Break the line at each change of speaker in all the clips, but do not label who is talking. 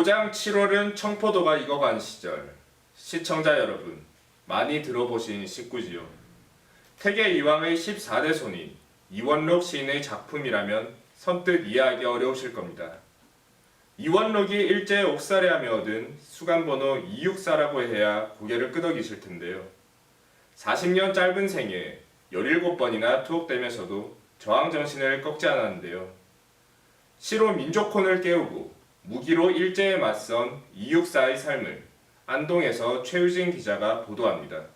고장 7월은 청포도가 익어간 시절. 시청자 여러분, 많이 들어보신 식구지요. 태계 이황의 14대 손인 이원록 시인의 작품이라면 선뜻 이해하기 어려우실 겁니다. 이원록이 일제에 옥살이하며 얻은 수감번호 264라고 해야 고개를 끄덕이실 텐데요. 40년 짧은 생에 17번이나 투옥되면서도 저항정신을 꺾지 않았는데요. 시로 민족혼을 깨우고 무기로 일제에 맞선 264의 삶을 안동에서 최유진 기자가 보도합니다.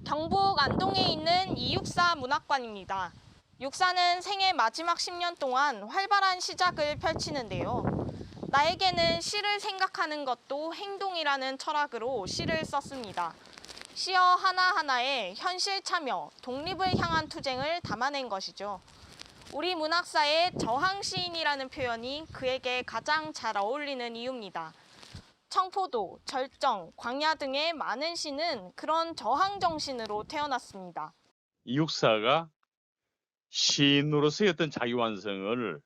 경북 안동에 있는 264 문학관입니다. 육사는 생애 마지막 10년 동안 활발한 시작을 펼치는데요. 나에게는 시를 생각하는 것도 행동이라는 철학으로 시를 썼습니다. 시어 하나하나에 현실 참여, 독립을 향한 투쟁을 담아낸 것이죠. 우리 문학사의 저항 시인이라는 표현이 그에게 가장 잘 어울리는 이유입니다. 청포도, 절정, 광야 등의 많은 시는 그런 저항 정신으로 태어났습니다.
이육사가 시인으로서의 어떤 자기 완성을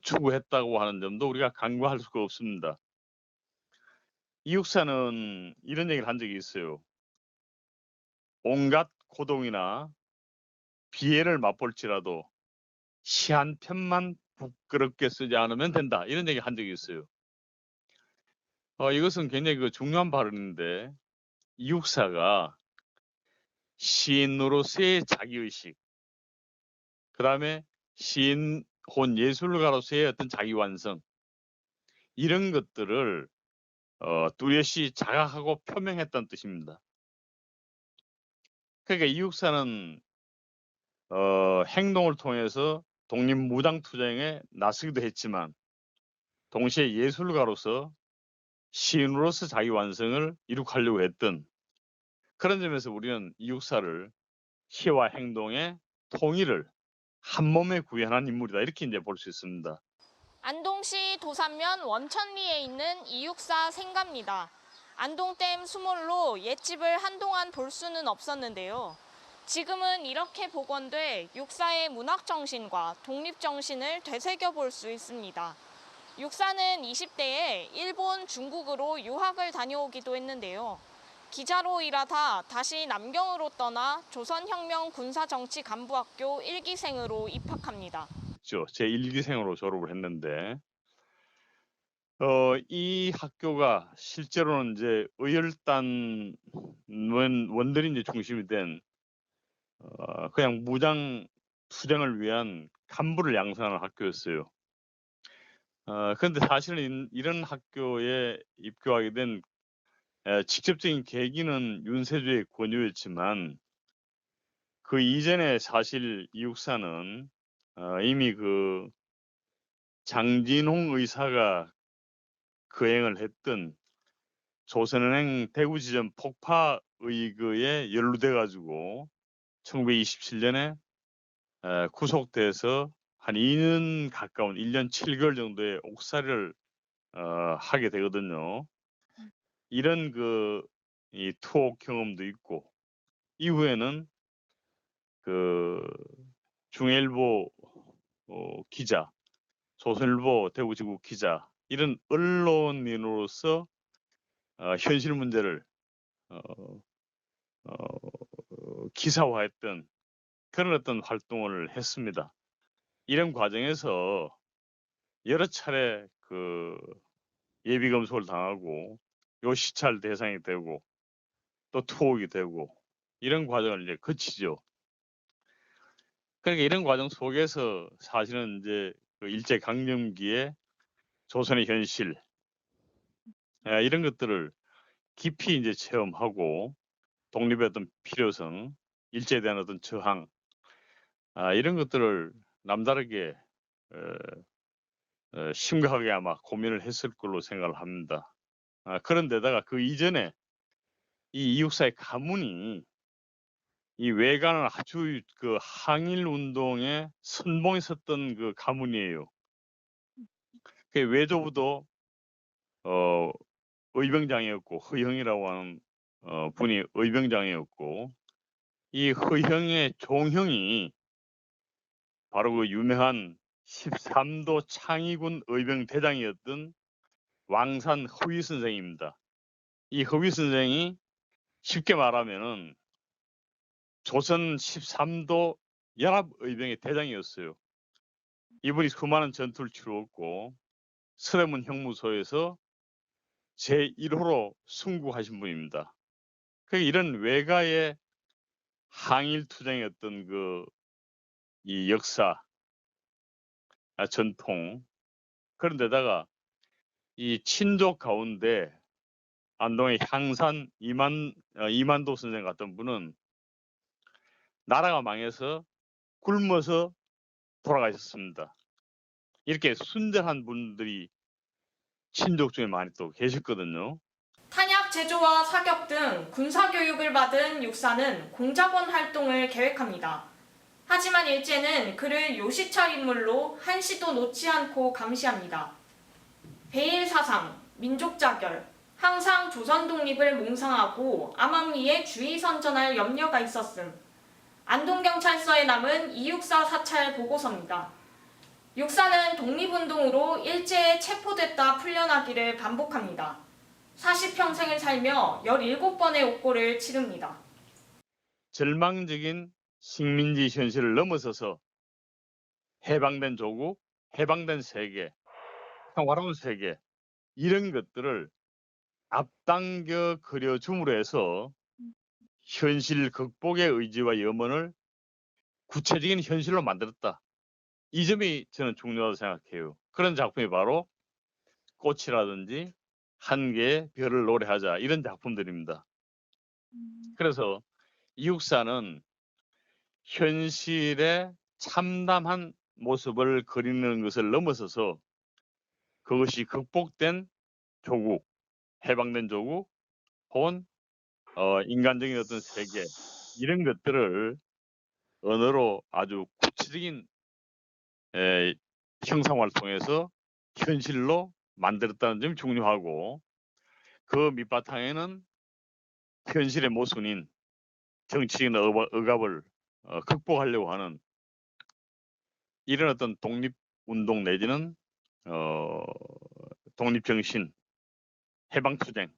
추구했다고 하는 점도 우리가 간과할 수가 없습니다. 이육사는 이런 얘기를 한 적이 있어요. 온갖 고동이나 비애를 맛볼지라도 시 한 편만 부끄럽게 쓰지 않으면 된다. 이런 얘기 한 적이 있어요. 이것은 굉장히 중요한 발언인데 이육사가 시인으로서의 자기의식, 그 다음에 시인 혹은 예술가로서의 어떤 자기 완성, 이런 것들을 뚜렷이 자각하고 표명했다는 뜻입니다. 그러니까 이육사는 행동을 통해서 독립무장투쟁에 나서기도 했지만 동시에 예술가로서 시인으로서 자기 완성을 이룩하려고 했던, 그런 점에서 우리는 이육사를 시와 행동의 통일을 한 몸에 구현한 인물이다, 이렇게 이제 볼 수 있습니다.
안동시 도산면 원천리에 있는 264 생가입니다. 안동댐 수몰로 옛집을 한동안 볼 수는 없었는데요. 지금은 이렇게 복원돼 육사의 문학정신과 독립정신을 되새겨 볼 수 있습니다. 육사는 20대에 일본, 중국으로 유학을 다녀오기도 했는데요. 기자로 일하다 다시 남경으로 떠나 조선혁명 군사정치간부학교 1기생으로 입학합니다.
제 1기생으로 졸업을 했는데 이 학교가 실제로는 이제 의열단 원들이 이제 중심이 된 그냥 무장 투쟁을 위한 간부를 양성하는 학교였어요. 그런데 사실은 이런 학교에 입교하게 된 직접적인 계기는 윤세주의 권유였지만 그 이전에 사실 이육사는 이미 그 장진홍 의사가 거행을 했던 조선은행 대구지점 폭파 의거에 연루돼 가지고 1927년에 구속돼서 한 2년 가까운 1년 7개월 정도의 옥살이를 하게 되거든요. 이런 이 투옥 경험도 있고, 이후에는 그 중앙일보 기자, 조선일보 대구지국 기자, 이런 언론인으로서 현실 문제를 기사화했던 그런 어떤 활동을 했습니다. 이런 과정에서 여러 차례 예비 검속을 당하고 시찰 대상이 되고 또 투옥이 되고 이런 과정을 이제 거치죠. 그러니까 이런 과정 속에서 사실은 이제 일제 강점기에 조선의 현실, 이런 것들을 깊이 이제 체험하고 독립의 어떤 필요성, 일제에 대한 어떤 저항, 이런 것들을 남다르게 심각하게 아마 고민을 했을 걸로 생각을 합니다. 그런데다가 그 이전에 이 이육사의 가문이 이 외가는 아주 항일 운동에 선봉에 섰던 그 가문이에요. 그 외조부도 의병장이었고, 허형이라고 하는 분이 의병장이었고, 이 허형의 종형이 바로 그 유명한 13도 창의군 의병 대장이었던 왕산 허위 선생입니다. 이 허위 선생이 쉽게 말하면은 조선 13도 연합의병의 대장이었어요. 이분이 수많은 전투를 치루었고 서대문 형무소에서 제1호로 순국하신 분입니다. 이런 외가의 항일투쟁의 어떤 이 역사, 전통, 그런데다가 이 친족 가운데 안동의 향산 이만도 선생 같은 분은 나라가 망해서 굶어서 돌아가셨습니다. 이렇게 순전한 분들이 친족 중에 많이 또 계셨거든요.
탄약 제조와 사격 등 군사교육을 받은 육사는 공작원 활동을 계획합니다. 하지만 일제는 그를 요시철 인물로 한시도 놓지 않고 감시합니다. 배일사상, 민족자결, 항상 조선 독립을 몽상하고 암암리에 주의 선전할 염려가 있었음. 안동경찰서에 남은 이육사 사찰 보고서입니다. 육사는 독립운동으로 일제에 체포됐다 풀려나기를 반복합니다. 40평생을 살며 17번의 옥고를 치릅니다.
절망적인 식민지 현실을 넘어서서 해방된 조국, 해방된 세계, 평화로운 세계 이런 것들을 앞당겨 그려줌으로 해서 현실 극복의 의지와 염원을 구체적인 현실로 만들었다. 이 점이 저는 중요하다고 생각해요. 그런 작품이 바로 꽃이라든지 한계의 별을 노래하자 이런 작품들입니다. 그래서 이육사는 현실의 참담한 모습을 그리는 것을 넘어서서 그것이 극복된 조국, 해방된 조국, 혹은 인간적인 어떤 세계 이런 것들을 언어로 아주 구체적인 형상화를 통해서 현실로 만들었다는 점이 중요하고 그 밑바탕에는 현실의 모순인 정치적인 억압을 극복하려고 하는 이런 어떤 독립운동 내지는 독립정신, 해방투쟁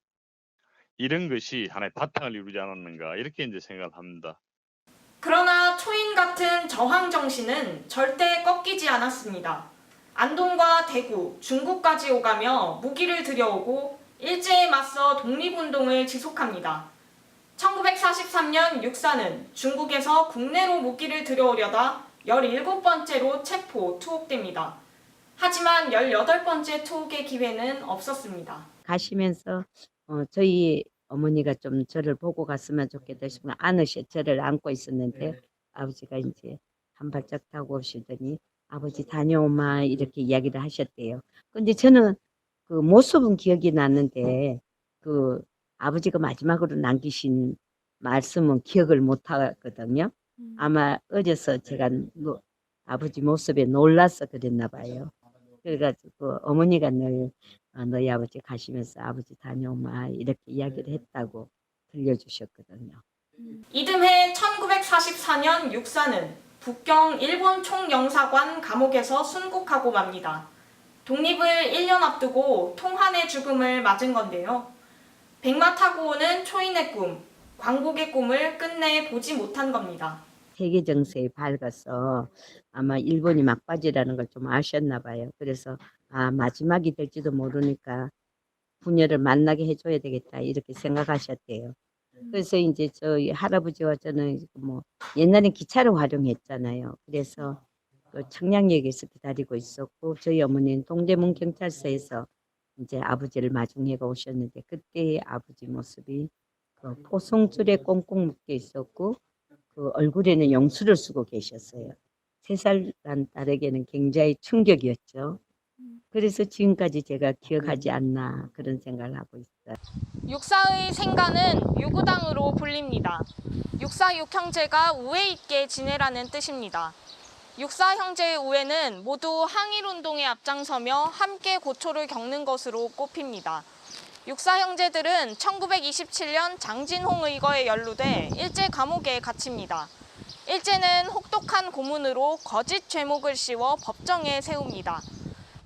이런 것이 하나의 바탕을 이루지 않았는가 이렇게 이제 생각을 합니다.
그러나 초인 같은 저항 정신은 절대 꺾이지 않았습니다. 안동과 대구, 중구까지 오가며 무기를 들여오고 일제에 맞서 독립운동을 지속합니다. 1943년 육사는 중국에서 국내로 무기를 들여오려다 17번째로 체포, 투옥됩니다. 하지만 18번째 투옥의 기회는 없었습니다.
가시면서 저희 어머니가 좀 저를 보고 갔으면 좋겠다 싶으면 안으셔 저를 안고 있었는데 아버지가 이제 한 발짝 타고 오시더니 아버지 다녀오마 이렇게 이야기를 하셨대요. 근데 저는 그 모습은 기억이 나는데 그 아버지가 마지막으로 남기신 말씀은 기억을 못 하거든요. 아마 어려서 제가 아버지 모습에 놀라서 그랬나 봐요. 그래가지고 어머니가 늘 너희 아버지 가시면서 아버지 다녀오마 이렇게 이야기를 했다고 들려주셨거든요.
이듬해 1944년 육사는 북경 일본 총영사관 감옥에서 순국하고 맙니다. 독립을 1년 앞두고 통한의 죽음을 맞은 건데요. 백마 타고 오는 초인의 꿈, 광복의 꿈을 끝내 보지 못한 겁니다.
세계 정세에 밝아서 아마 일본이 막바지라는 걸 좀 아셨나 봐요. 그래서 마지막이 될지도 모르니까 부녀를 만나게 해줘야 되겠다 이렇게 생각하셨대요. 그래서 이제 저희 할아버지와 저는 뭐 옛날엔 기차를 활용했잖아요. 그래서 그 청량역에서 기다리고 있었고 저희 어머니는 동대문 경찰서에서 이제 아버지를 마중해가 오셨는데 그때의 아버지 모습이 그 포송줄에 꽁꽁 묶여 있었고 그 얼굴에는 영수를 쓰고 계셨어요. 3살 난 딸에게는 굉장히 충격이었죠. 그래서 지금까지 제가 기억하지 않나 그런 생각을 하고 있어요.
육사의 생가는 유구당으로 불립니다. 육사 육형제가 우애 있게 지내라는 뜻입니다. 육사 형제의 우애는 모두 항일운동에 앞장서며 함께 고초를 겪는 것으로 꼽힙니다. 육사 형제들은 1927년 장진홍 의거에 연루돼 일제 감옥에 갇힙니다. 일제는 혹독한 고문으로 거짓 죄목을 씌워 법정에 세웁니다.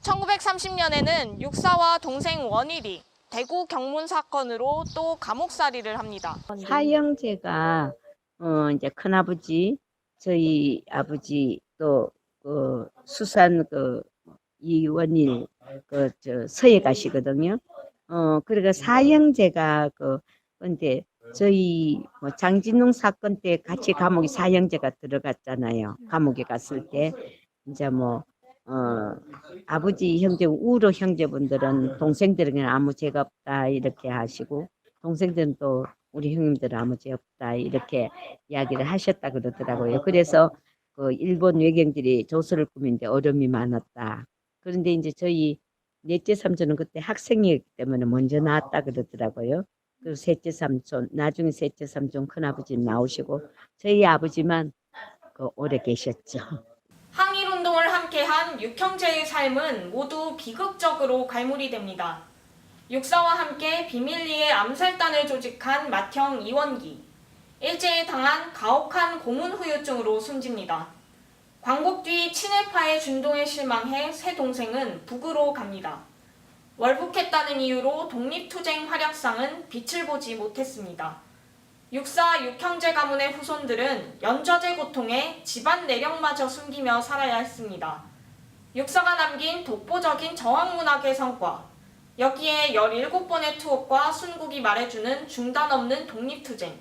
1930년에는 육사와 동생 원일이 대구 경문 사건으로 또 감옥살이를 합니다.
사형제가 이제 큰아버지, 저희 아버지 또 수산 이원일 서해 가시거든요. 그리고 사형제가 근데 저희 장진웅 사건 때 같이 감옥에 사형제가 들어갔잖아요. 감옥에 갔을 때 이제 아버지 형제 우로 형제분들은 동생들에게는 아무 죄가 없다 이렇게 하시고 동생들은 또 우리 형님들은 아무 죄 없다 이렇게 이야기를 하셨다 그러더라고요. 그래서 일본 외경들이 조서를 꾸미는데 어려움이 많았다. 그런데 이제 저희 넷째 삼촌은 그때 학생이었기 때문에 먼저 나왔다 그러더라고요. 그리고 셋째 삼촌, 나중에 셋째 삼촌 큰아버지는 나오시고 저희 아버지만 오래 계셨죠.
항일운동을 함께한 육형제의 삶은 모두 비극적으로 갈무리 됩니다. 육사와 함께 비밀리에 암살단을 조직한 맏형 이원기, 일제에 당한 가혹한 고문 후유증으로 숨집니다. 광복 뒤 친일파의 준동에 실망해 새 동생은 북으로 갑니다. 월북했다는 이유로 독립투쟁 활약상은 빛을 보지 못했습니다. 육사 육형제 가문의 후손들은 연좌제 고통에 집안 내력마저 숨기며 살아야 했습니다. 육사가 남긴 독보적인 저항문학의 성과, 여기에 17번의 투옥과 순국이 말해주는 중단 없는 독립투쟁,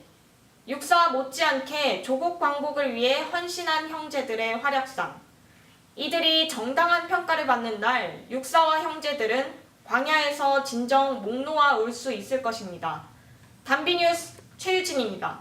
육사 못지않게 조국 광복을 위해 헌신한 형제들의 활약상, 이들이 정당한 평가를 받는 날 육사와 형제들은 광야에서 진정 목 놓아 올 수 있을 것입니다. 단비뉴스 최유진입니다.